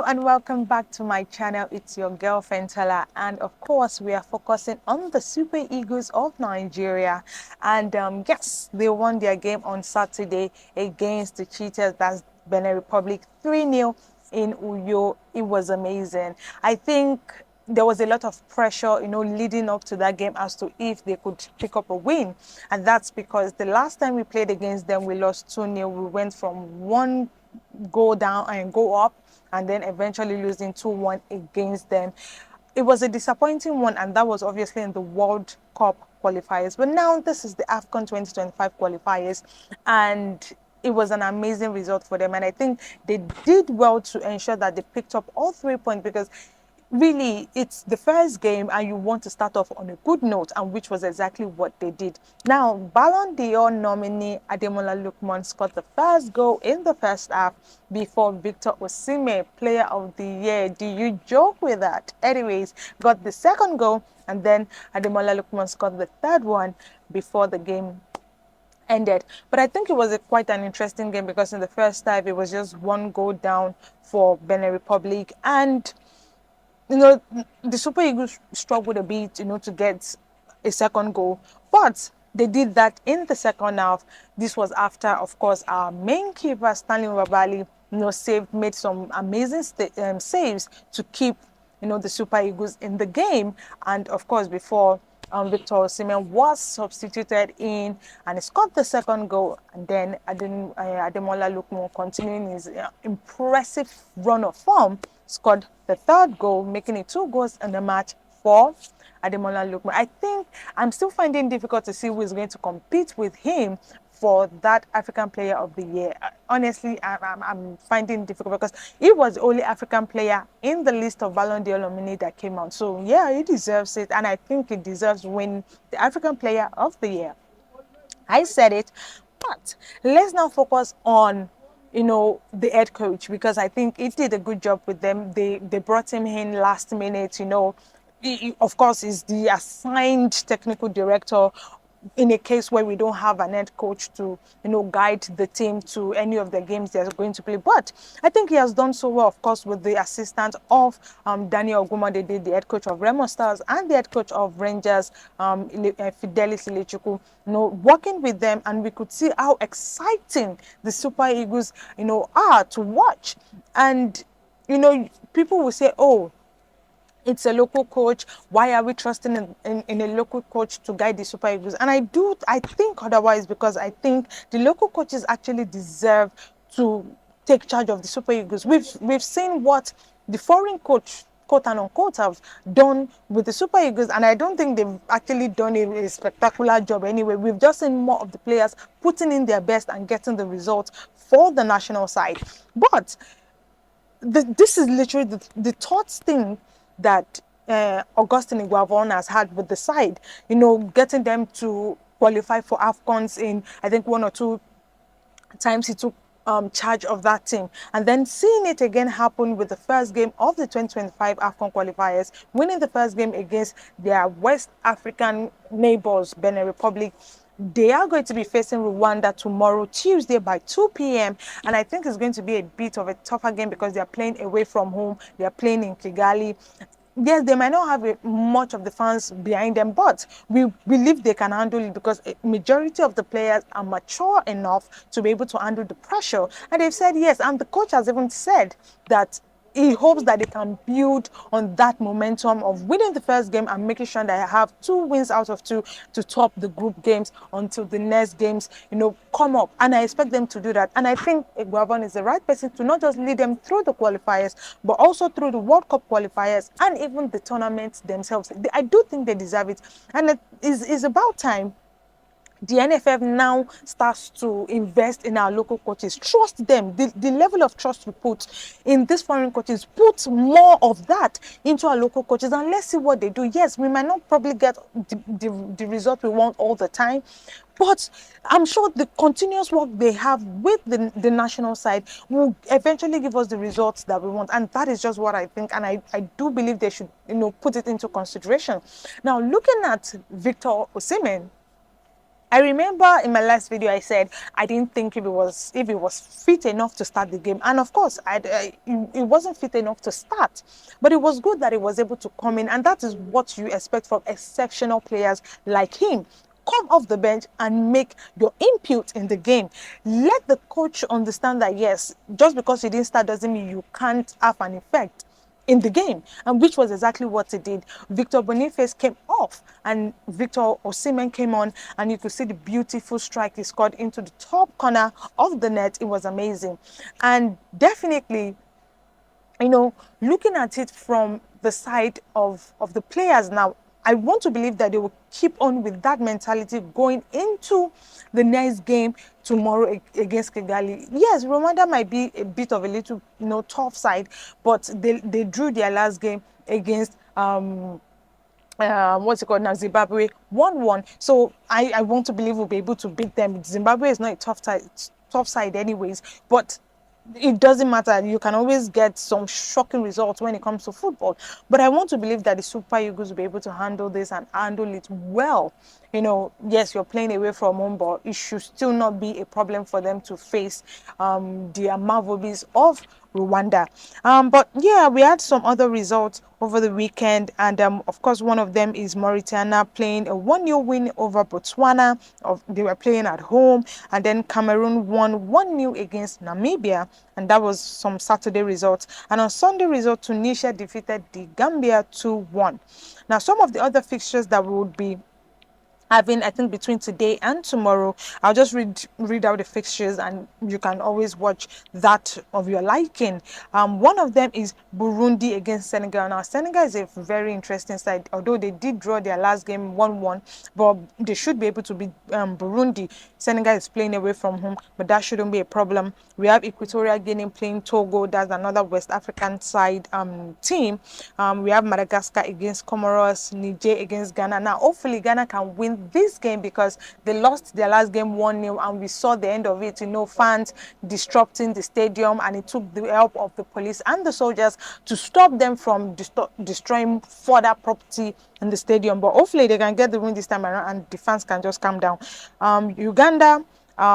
Hello and welcome back to my channel. It's your girl Fentala, and of course we are focusing on the Super Eagles of Nigeria. And yes, they won their game on Saturday against the Cheetahs, that's Benin Republic, 3-0 in Uyo. It was amazing. I think there was a lot of pressure, leading up to that game as to if they could pick up a win. And that's because the last time we played against them, we lost 2-0. We went from one go down and go up, and then eventually losing 2-1 against them. It was a disappointing one, and that was obviously in the World Cup qualifiers. But now this is the AFCON 2025 qualifiers, and it was an amazing result for them. And I think they did well to ensure that they picked up all 3 points, because really it's the first game and you want to start off on a good note, and which was exactly what they did. Now, Ballon d'Or nominee Ademola Lookman scored the first goal in the first half before Victor Osimhen, player of the year. Do you joke with that? Anyways, got the second goal, and then Ademola Lookman scored the third one before the game ended. But I think it was quite an interesting game, because in the first half it was just one goal down for Benin Republic, and the Super Eagles struggled a bit, to get a second goal, but they did that in the second half. This was after, of course, our main keeper, Stanley Wabali, made some amazing saves to keep, the Super Eagles in the game. And of course, before Victor Osimhen was substituted in, and he scored the second goal. And then Ademola Lookman, continuing his impressive run of form, scored the third goal, making it 2 goals in the match for Ademola Lookman. I think I'm still finding it difficult to see who is going to compete with him for that African Player of the Year. Honestly, I'm finding it difficult, because he was the only African player in the list of Ballon d'Or nominees that came out. So yeah, he deserves it, and I think he deserves to win the African Player of the Year. I said it, but let's now focus on the head coach, because I think he did a good job with them. They brought him in last minute. Of course, he's the assigned technical director in a case where we don't have an head coach to guide the team to any of the games they're going to play. But I think he has done so well, of course, with the assistance of Daniel Ogumade, the head coach of Remo Stars, and the head coach of Rangers, Fidelis Ilechukwu, working with them. And we could see how exciting the Super Eagles are to watch. And people will say, oh, it's a local coach. Why are we trusting in a local coach to guide the Super Eagles? And I think otherwise, because I think the local coaches actually deserve to take charge of the Super Eagles. We've seen what the foreign coach, quote and unquote, have done with the Super Eagles, and I don't think they've actually done a spectacular job anyway. We've just seen more of the players putting in their best and getting the results for the national side. But this is literally the third thing that Augustine Iguavon has had with the side, getting them to qualify for AFCONs in, I think, 1 or 2 times he took charge of that team. And then seeing it again happen with the first game of the 2025 AFCON qualifiers, winning the first game against their West African neighbors, Benin Republic. They are going to be facing Rwanda tomorrow, Tuesday, by 2 p.m. And I think it's going to be a bit of a tougher game, because they are playing away from home. They are playing in Kigali. Yes, they might not have much of the fans behind them, but we believe they can handle it, because a majority of the players are mature enough to be able to handle the pressure. And they've said yes, and the coach has even said that he hopes that they can build on that momentum of winning the first game and making sure that I have 2 wins out of 2 to top the group games until the next games, come up. And I expect them to do that. And I think Iguavon is the right person to not just lead them through the qualifiers, but also through the World Cup qualifiers and even the tournaments themselves. I do think they deserve it. And it is about time the NFF now starts to invest in our local coaches. Trust them. The level of trust we put in these foreign coaches, put more of that into our local coaches, and let's see what they do. Yes, we might not probably get the result we want all the time, but I'm sure the continuous work they have with the national side will eventually give us the results that we want. And that is just what I think. And I do believe they should, put it into consideration. Now, looking at Victor Osimhen, I remember in my last video I said I didn't think if it was fit enough to start the game, and of course it wasn't fit enough to start, but it was good that it was able to come in, and that is what you expect from exceptional players like him. Come off the bench and make your input in the game. Let the coach understand that yes, just because you didn't start doesn't mean you can't have an effect in the game, and which was exactly what he did. Victor Boniface came off and Victor Osimhen came on, and you could see the beautiful strike he scored into the top corner of the net. It was amazing. And definitely, looking at it from the side of the players now, I want to believe that they will keep on with that mentality going into the next game tomorrow against Kigali. Yes, Rwanda might be a bit of a little, tough side, but they drew their last game against what's it called now, Zimbabwe, 1-1. So I want to believe we'll be able to beat them. Zimbabwe is not a tough side anyways, but it doesn't matter. You can always get some shocking results when it comes to football. But I want to believe that the Super Eagles will be able to handle this and handle it well. Yes, you're playing away from home, but it should still not be a problem for them to face the Amavubi of Rwanda. But yeah, we had some other results over the weekend, and of course, one of them is Mauritania playing a 1-0 win over Botswana. They were playing at home, and then Cameroon won 1-0 against Namibia, and that was some Saturday results. And on Sunday result, Tunisia defeated the Gambia 2-1. Now, some of the other fixtures that we would be having, I think, between today and tomorrow, I'll just read out the fixtures, and you can always watch that of your liking. One of them is Burundi against Senegal. Now, Senegal is a very interesting side, although they did draw their last game 1-1, but they should be able to beat Burundi. Senegal is playing away from home, but that shouldn't be a problem. We have Equatorial Guinea playing Togo. That's another West African side team. We have Madagascar against Comoros, Niger against Ghana. Now, hopefully, Ghana can win this game because they lost their last game 1-0, and we saw the end of it. Fans disrupting the stadium, and it took the help of the police and the soldiers to stop them from destroying further property in the stadium. But hopefully, they can get the win this time around, and the fans can just calm down. Uganda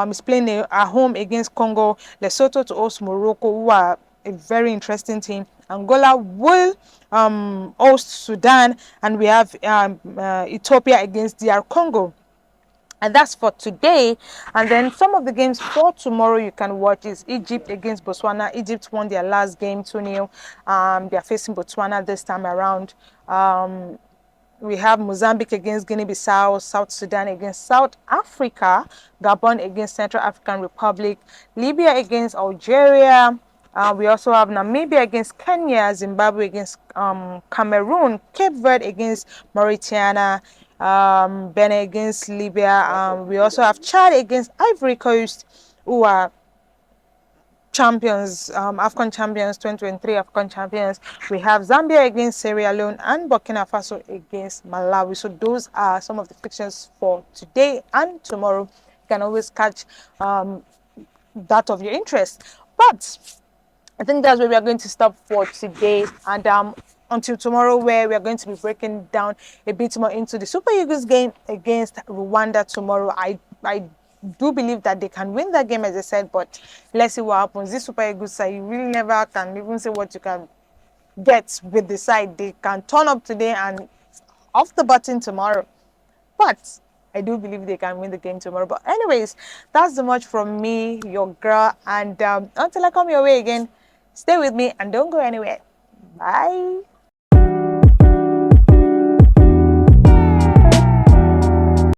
is playing at home against Congo. Lesotho to host Morocco, who are a very interesting team. Angola will host Sudan, and we have Ethiopia against DR Congo. And that's for today. And then some of the games for tomorrow you can watch is Egypt against Botswana. Egypt won their last game 2-0. They are facing Botswana this time around. We have Mozambique against Guinea-Bissau, South Sudan against South Africa, Gabon against Central African Republic, Libya against Algeria. We also have Namibia against Kenya, Zimbabwe against Cameroon, Cape Verde against Mauritania, Benin against Libya. We also have Chad against Ivory Coast, who are champions, AFCON champions, 2023 AFCON champions. We have Zambia against Sierra Leone and Burkina Faso against Malawi. So those are some of the fixtures for today and tomorrow. You can always catch that of your interest. But I think that's where we are going to stop for today. And until tomorrow, where we are going to be breaking down a bit more into the Super Eagles game against Rwanda tomorrow. I do believe that they can win that game, as I said, but let's see what happens. This Super Eagles side, you really never can even say what you can get with the side. They can turn up today and off the button tomorrow. But I do believe they can win the game tomorrow. But anyways, that's so much from me, your girl. And until I come your way again, stay with me and don't go anywhere. Bye.